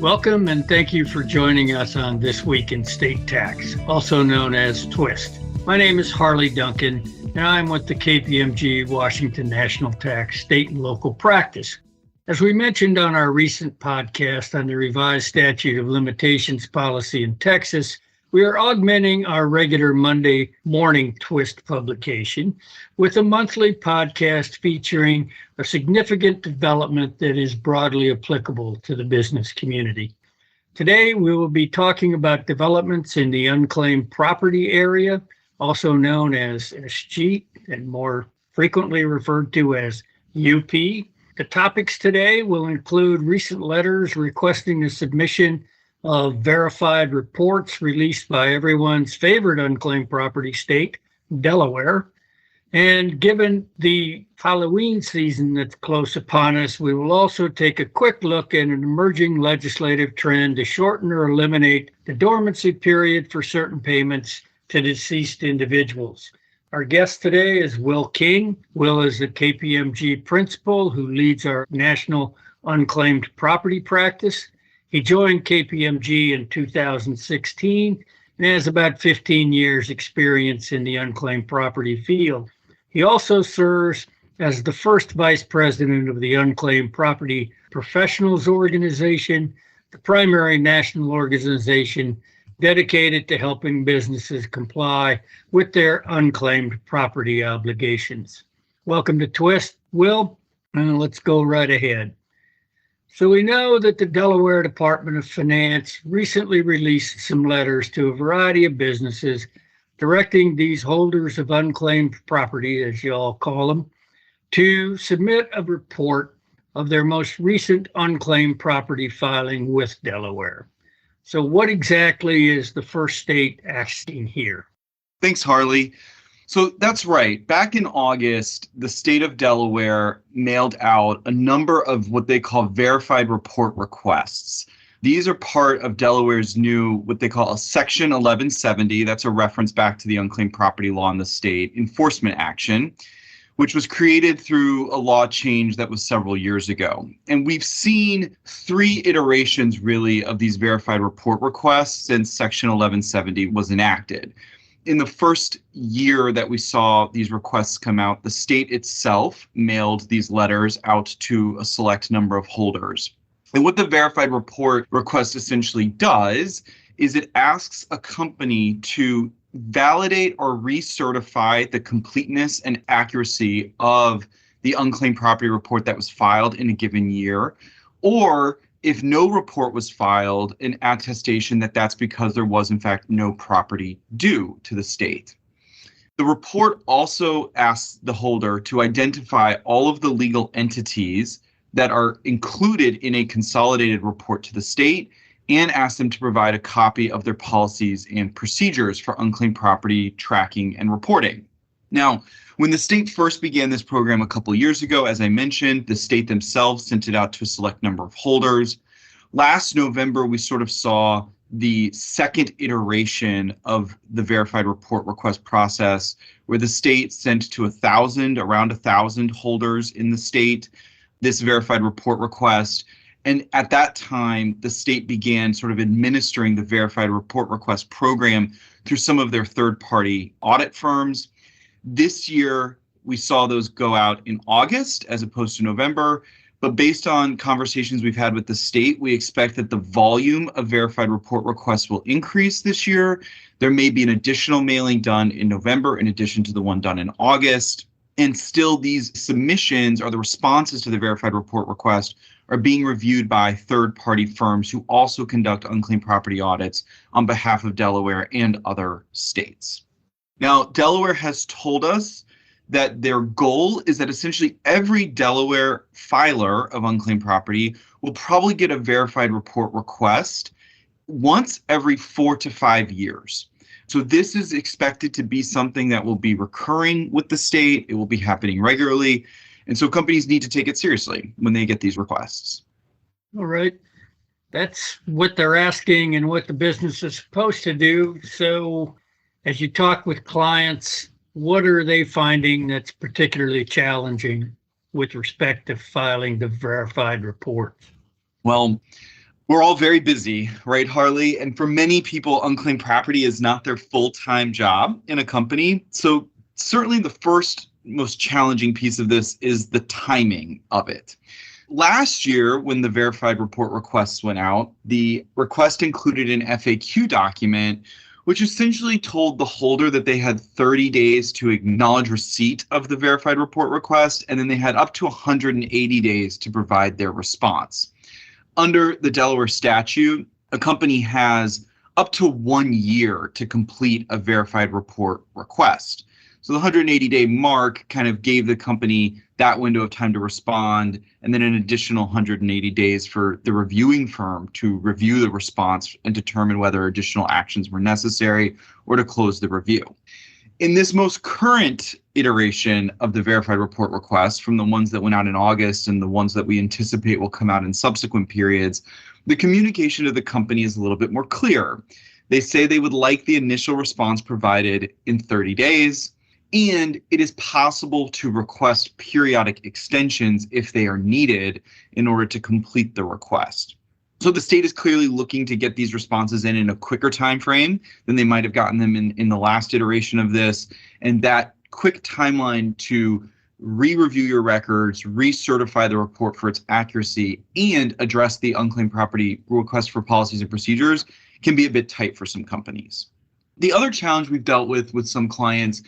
Welcome and thank you for joining us on This Week in State Tax, also known as TWIST. My name is Harley Duncan, and I'm with the KPMG Washington National Tax State and Local Practice. As we mentioned on our recent podcast on the revised statute of limitations policy in Texas, we are augmenting our regular Monday morning TWIST publication with a monthly podcast featuring a significant development that is broadly applicable to the business community. Today, we will be talking about developments in the unclaimed property area, also known as SG and more frequently referred to as UP. The topics today will include recent letters requesting the submission of verified reports released by everyone's favorite unclaimed property state, Delaware. And given the Halloween season that's close upon us, we will also take a quick look at an emerging legislative trend to shorten or eliminate the dormancy period for certain payments to deceased individuals. Our guest today is Will King. Will is a KPMG principal who leads our national unclaimed property practice. He joined KPMG in 2016 and has about 15 years experience in the unclaimed property field. He also serves as the first vice president of the Unclaimed Property Professionals Organization, the primary national organization dedicated to helping businesses comply with their unclaimed property obligations. Welcome to TWIST, Will, and let's go right ahead. So we know that the Delaware Department of Finance recently released some letters to a variety of businesses directing these holders of unclaimed property, as you all call them, to submit a report of their most recent unclaimed property filing with Delaware. So what exactly is the first state asking here? Thanks, Harley. So that's right. Back in August, the state of Delaware mailed out a number of what they call verified report requests. These are part of Delaware's new, what they call a Section 1170. That's a reference back to the unclaimed property law in the state, enforcement action, which was created through a law change that was several years ago. And we've seen three iterations, really, of these verified report requests since Section 1170 was enacted. In the first year that we saw these requests come out, the state itself mailed these letters out to a select number of holders. And what the verified report request essentially does is it asks a company to validate or recertify the completeness and accuracy of the unclaimed property report that was filed in a given year, or if no report was filed, an attestation that that's because there was, in fact, no property due to the state. The report also asks the holder to identify all of the legal entities that are included in a consolidated report to the state and ask them to provide a copy of their policies and procedures for unclaimed property tracking and reporting. Now, when the state first began this program a couple of years ago, as I mentioned, the state themselves sent it out to a select number of holders. Last November, we sort of saw the second iteration of the verified report request process, where the state sent to around 1,000 holders in the state this verified report request. And at that time, the state began sort of administering the verified report request program through some of their third-party audit firms. This year, we saw those go out in August as opposed to November. But based on conversations we've had with the state, we expect that the volume of verified report requests will increase this year. There may be an additional mailing done in November in addition to the one done in August. And still, these submissions or the responses to the verified report request are being reviewed by third-party firms who also conduct unclaimed property audits on behalf of Delaware and other states. Now, Delaware has told us that their goal is that essentially every Delaware filer of unclaimed property will probably get a verified report request once every 4 to 5 years. So this is expected to be something that will be recurring with the state. It will be happening regularly. And so companies need to take it seriously when they get these requests. All right. That's what they're asking and what the business is supposed to do. So as you talk with clients, what are they finding that's particularly challenging with respect to filing the verified report? Well, We're all very busy, right, Harley? And for many people, unclaimed property is not their full-time job in a company. So certainly the first most challenging piece of this is the timing of it. Last year, when the verified report requests went out, the request included an FAQ document, which essentially told the holder that they had 30 days to acknowledge receipt of the verified report request, and then they had up to 180 days to provide their response. Under the Delaware statute, a company has up to 1 year to complete a verified report request. So the 180-day mark kind of gave the company that window of time to respond, and then an additional 180 days for the reviewing firm to review the response and determine whether additional actions were necessary or to close the review. In this most current iteration of the verified report request, from the ones that went out in August and the ones that we anticipate will come out in subsequent periods, the communication to the company is a little bit more clear. They say they would like the initial response provided in 30 days, and it is possible to request periodic extensions if they are needed in order to complete the request. So the state is clearly looking to get these responses in a quicker time frame than they might have gotten them in the last iteration of this. And that quick timeline to re-review your records, recertify the report for its accuracy, and address the unclaimed property request for policies and procedures can be a bit tight for some companies. The other challenge we've dealt with some clients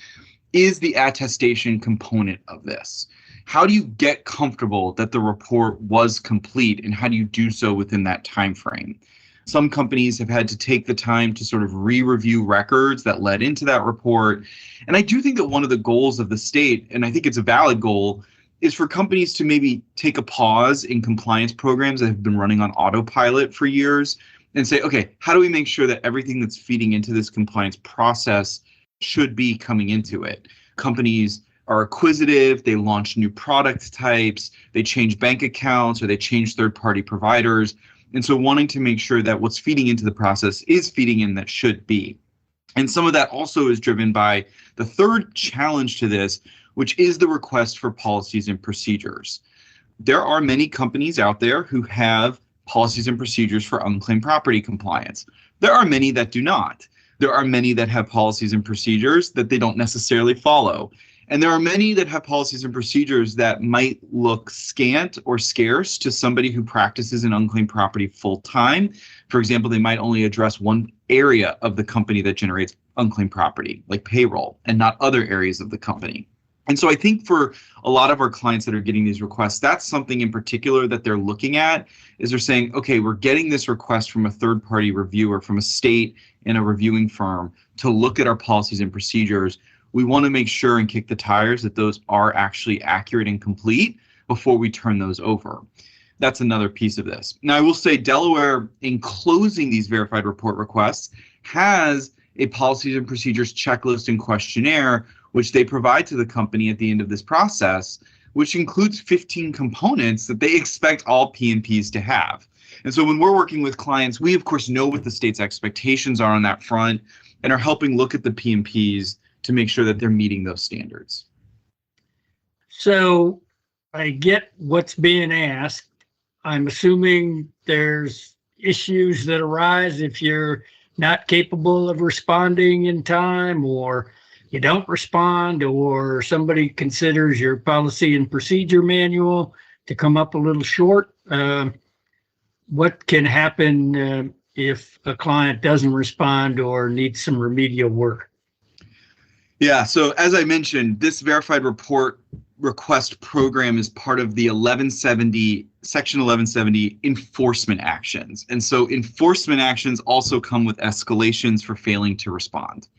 is the attestation component of this. How do you get comfortable that the report was complete, and how do you do so within that time frame? Some companies have had to take the time to sort of re-review records that led into that report. And I do think that one of the goals of the state, and I think it's a valid goal, is for companies to maybe take a pause in compliance programs that have been running on autopilot for years and say, okay, how do we make sure that everything that's feeding into this compliance process should be coming into it? Companies are acquisitive, they launch new product types, they change bank accounts, or they change third-party providers. And so wanting to make sure that what's feeding into the process is feeding in that should be. And some of that also is driven by the third challenge to this, which is the request for policies and procedures. There are many companies out there who have policies and procedures for unclaimed property compliance. There are many that do not. There are many that have policies and procedures that they don't necessarily follow. And there are many that have policies and procedures that might look scant or scarce to somebody who practices in unclaimed property full time. For example, they might only address one area of the company that generates unclaimed property, like payroll, and not other areas of the company. And so I think for a lot of our clients that are getting these requests, that's something in particular that they're looking at, is they're saying, okay, we're getting this request from a third-party reviewer, from a state and a reviewing firm to look at our policies and procedures. We want to make sure and kick the tires that those are actually accurate and complete before we turn those over. That's another piece of this. Now, I will say Delaware, in closing these verified report requests, has a policies and procedures checklist and questionnaire, which they provide to the company at the end of this process, which includes 15 components that they expect all PMPs to have. And so when we're working with clients, we, of course, know what the state's expectations are on that front and are helping look at the PMPs to make sure that they're meeting those standards. So I get what's being asked. I'm assuming there's issues that arise if you're not capable of responding in time, or you don't respond, or somebody considers your policy and procedure manual to come up a little short. What can happen if a client doesn't respond or needs some remedial work? Yeah, so as I mentioned, this verified report request program is part of the Section 1170 enforcement actions. And so enforcement actions also come with escalations for failing to respond.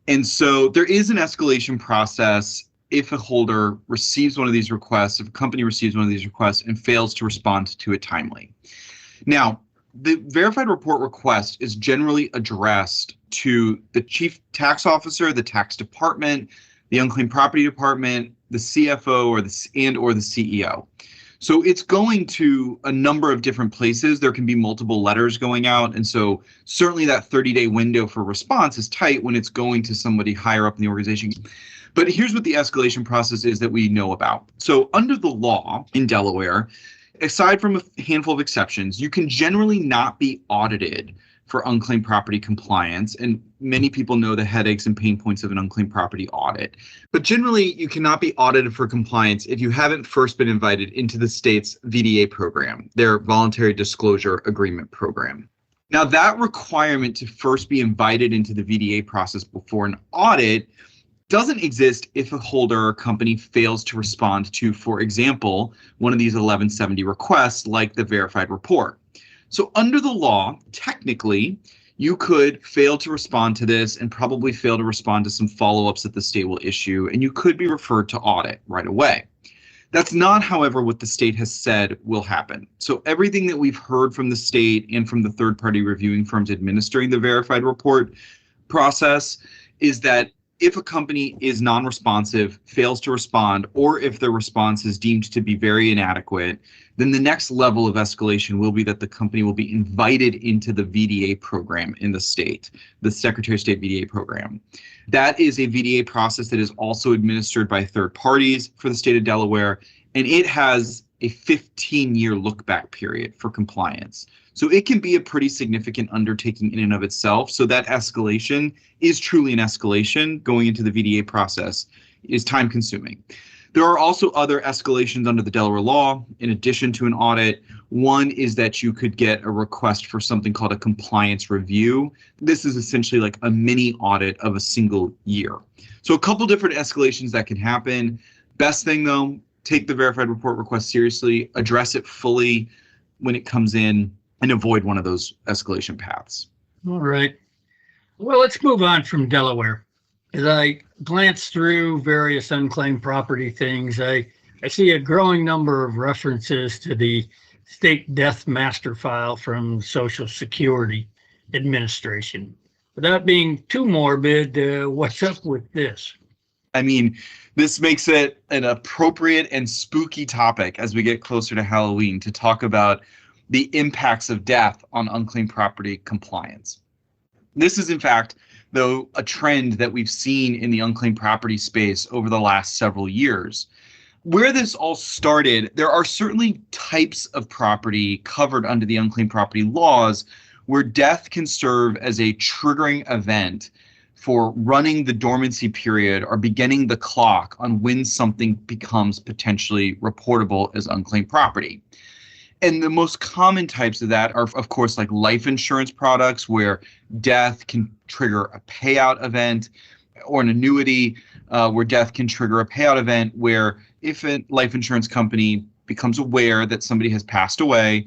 And so there is an escalation process if a holder receives one of these requests, if a company receives one of these requests and fails to respond to it timely. Now, the verified report request is generally addressed to the chief tax officer, the tax department, the unclaimed property department, the CFO, or the CEO. So it's going to a number of different places. There can be multiple letters going out. And so certainly that 30-day window for response is tight when it's going to somebody higher up in the organization. But here's what the escalation process is that we know about. So under the law in Delaware, aside from a handful of exceptions, you can generally not be audited for unclaimed property compliance. And many people know the headaches and pain points of an unclaimed property audit. But generally, you cannot be audited for compliance if you haven't first been invited into the state's VDA program, their Voluntary Disclosure Agreement program. Now, that requirement to first be invited into the VDA process before an audit doesn't exist if a holder or company fails to respond to, for example, one of these 1170 requests like the verified report. So under the law, technically, you could fail to respond to this and probably fail to respond to some follow-ups that the state will issue, and you could be referred to audit right away. That's not, however, what the state has said will happen. So everything that we've heard from the state and from the third-party reviewing firms administering the verified report process is that if a company is non-responsive, fails to respond, or if their response is deemed to be very inadequate, then the next level of escalation will be that the company will be invited into the VDA program in the state, the Secretary of State VDA program. That is a VDA process that is also administered by third parties for the state of Delaware, and it has a 15-year look-back period for compliance. So it can be a pretty significant undertaking in and of itself. So that escalation is truly an escalation. Going into the VDA process is time-consuming. There are also other escalations under the Delaware law in addition to an audit. One is that you could get a request for something called a compliance review. This is essentially like a mini audit of a single year. So a couple different escalations that can happen. Best thing though, take the verified report request seriously, address it fully when it comes in, and avoid one of those escalation paths. All right. Well, let's move on from Delaware. As I glance through various unclaimed property things, I see a growing number of references to the state death master file from Social Security Administration. Without being too morbid, what's up with this? I mean, this makes it an appropriate and spooky topic as we get closer to Halloween to talk about the impacts of death on unclaimed property compliance. This is, in fact, though, a trend that we've seen in the unclaimed property space over the last several years. Where this all started, there are certainly types of property covered under the unclaimed property laws where death can serve as a triggering event for running the dormancy period or beginning the clock on when something becomes potentially reportable as unclaimed property. And the most common types of that are, of course, like life insurance products where death can trigger a payout event, or an annuity where death can trigger a payout event where if a life insurance company becomes aware that somebody has passed away,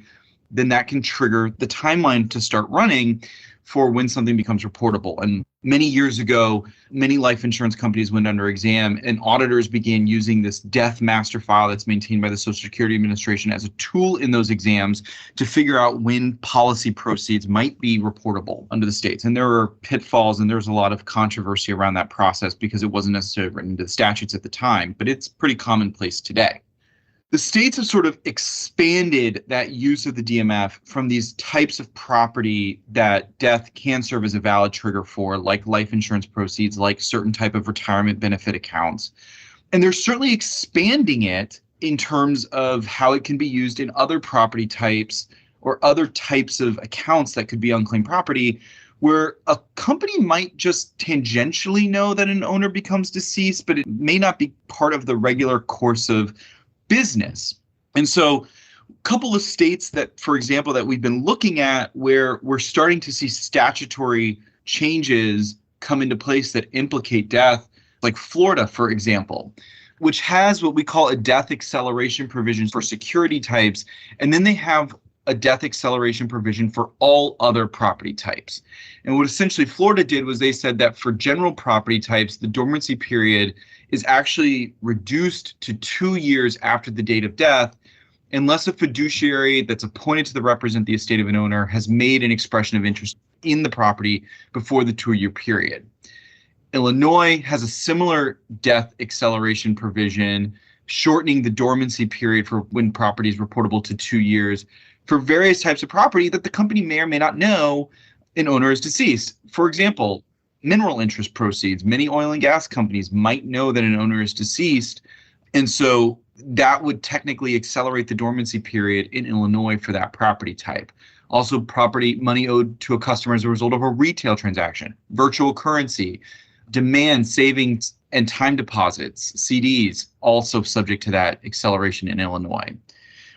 then that can trigger the timeline to start running for when something becomes reportable. And many years ago, many life insurance companies went under exam and auditors began using this death master file that's maintained by the Social Security Administration as a tool in those exams to figure out when policy proceeds might be reportable under the states. And there were pitfalls and there was a lot of controversy around that process because it wasn't necessarily written into the statutes at the time, but it's pretty commonplace today. The states have sort of expanded that use of the DMF from these types of property that death can serve as a valid trigger for, like life insurance proceeds, like certain type of retirement benefit accounts. And they're certainly expanding it in terms of how it can be used in other property types or other types of accounts that could be unclaimed property, where a company might just tangentially know that an owner becomes deceased, but it may not be part of the regular course of business. And so a couple of states that, for example, that we've been looking at where we're starting to see statutory changes come into place that implicate death, like Florida, for example, which has what we call a death acceleration provision for security types. And then they have a death acceleration provision for all other property types. And what essentially Florida did was they said that for general property types, the dormancy period is actually reduced to 2 years after the date of death, unless a fiduciary that's appointed to represent the estate of an owner has made an expression of interest in the property before the 2-year period. Illinois has a similar death acceleration provision, shortening the dormancy period for when property is reportable to 2 years for various types of property that the company may or may not know an owner is deceased. For example, mineral interest proceeds. Many oil and gas companies might know that an owner is deceased. And so that would technically accelerate the dormancy period in Illinois for that property type. Also, property money owed to a customer as a result of a retail transaction, virtual currency, demand, savings, and time deposits, CDs, also subject to that acceleration in Illinois.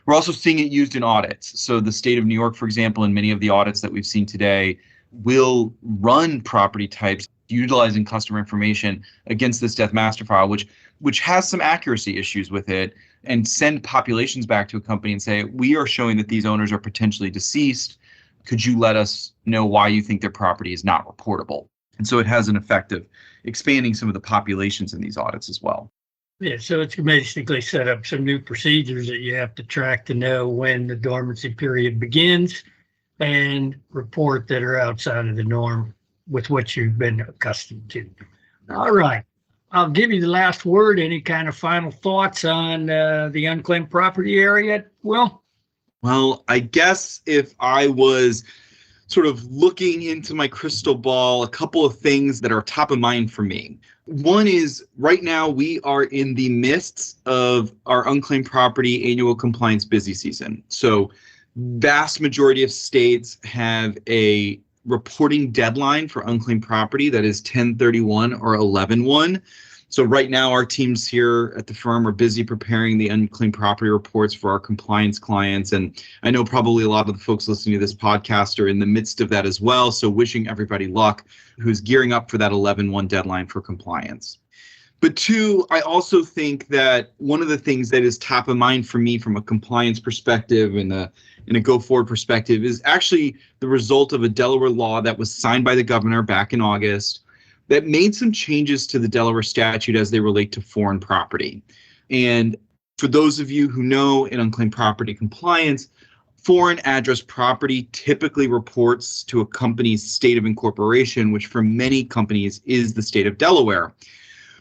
We're also seeing it used in audits. So the state of New York, for example, in many of the audits that we've seen today, will run property types utilizing customer information against this death master file, which has some accuracy issues with it, and send populations back to a company and say, we are showing that these owners are potentially deceased. Could you let us know why you think their property is not reportable? And so it has an effect of expanding some of the populations in these audits as well. Yeah, so it's basically set up some new procedures that you have to track to know when the dormancy period begins and report that are outside of the norm with what you've been accustomed to. All right. I'll give you the last word. Any kind of final thoughts on the unclaimed property area, Will? Well, I guess if I was sort of looking into my crystal ball, a couple of things that are top of mind for me. One is right now we are in the midst of our unclaimed property annual compliance busy season. So vast majority of states have a reporting deadline for unclaimed property that is 10/31 or 11/1. So right now our teams here at the firm are busy preparing the unclaimed property reports for our compliance clients. And I know probably a lot of the folks listening to this podcast are in the midst of that as well. So wishing everybody luck who's gearing up for that 11/1 deadline for compliance. But two, I also think that one of the things that is top of mind for me from a compliance perspective and a go-forward perspective is actually the result of a Delaware law that was signed by the governor back in August that made some changes to the Delaware statute as they relate to foreign property. And for those of you who know in unclaimed property compliance, foreign address property typically reports to a company's state of incorporation, which for many companies is the state of Delaware.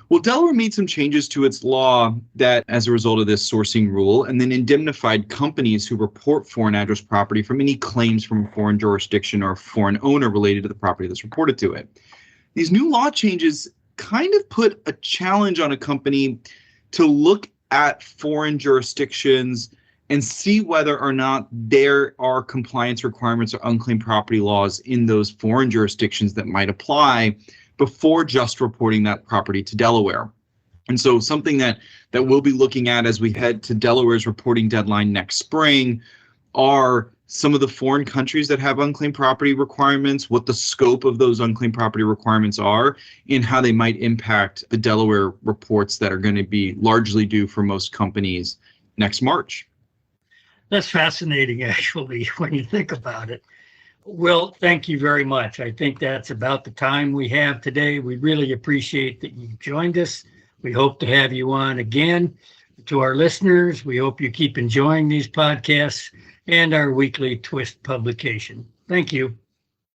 Well, Delaware made some changes to its law that, as a result of this sourcing rule, and then indemnified companies who report foreign address property from any claims from a foreign jurisdiction or foreign owner related to the property that's reported to it. These new law changes kind of put a challenge on a company to look at foreign jurisdictions and see whether or not there are compliance requirements or unclaimed property laws in those foreign jurisdictions that might apply before just reporting that property to Delaware. And so something that we'll be looking at as we head to Delaware's reporting deadline next spring are some of the foreign countries that have unclaimed property requirements, what the scope of those unclaimed property requirements are, and how they might impact the Delaware reports that are going to be largely due for most companies next March. That's fascinating, actually, when you think about it. Will, thank you very much. I think that's about the time we have today. We really appreciate that you joined us. We hope to have you on again. To our listeners, we hope you keep enjoying these podcasts and our weekly Twist publication. Thank you.